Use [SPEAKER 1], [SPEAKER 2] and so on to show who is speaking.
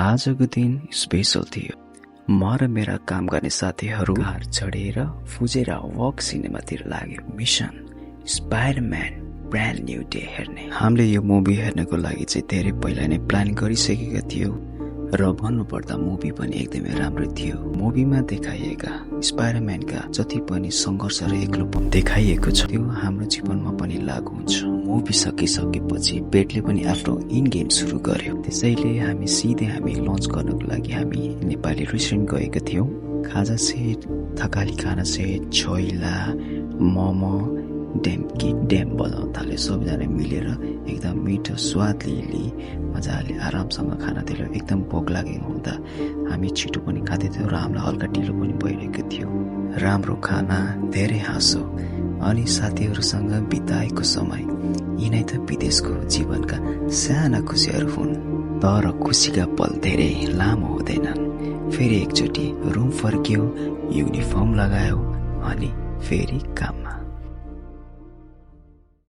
[SPEAKER 1] आजको दिन स्पेशल थियो। म र मेरा काम गर्ने साथीहरू कार चढेर फुजेर वक सिनेमातिर लाग्यो। Mission Spider-Man brand new day हेर्ने। हामीले यो मुभी हेर्नको लागि चाहिँ धेरै पहिला नै प्लान गरिसकेका थियौँ र भन्नुपर्दा मुभी पनि एकदमै राम्रो थियो। मुभीमा देखाइएका स्पाइडरम्यानका जति पनि सङ्घर्ष र एक्लोपन देखाइएको छ त्यो हाम्रो जीवनमा पनि लागू हुन्छ। मुभी सकिसकेपछि बेटले पनि आफ्नो इन गेम सुरु गर्यो। त्यसैले हामी लन्च गर्नको लागि हामी नेपाली रेस्टुरेन्ट गएका थियौँ। खाजा सेट, थकाली खाना सेट, छोइला, मोमो, डेम बजाउन थाल्यो। सबैजना मिलेर एकदम मिठो स्वादले मजाले आरामसँग खाना थियो। एकदम भोक लागेको हुँदा हामी छिटो पनि खाँदै थियौँ र हामीलाई हल्का ढिलो पनि भइरहेको थियो। राम्रो खाना, धेरै हाँसो अनि साथीहरूसँग बिताएको समय, यिनै त विदेशको जीवनका साना खुसीहरू हुन्। तर खुसीका पल धेरै लामो हुँदैनन्। फेरि एकचोटि रुम फर्कियो, युनिफर्म लगायो अनि फेरि काममा।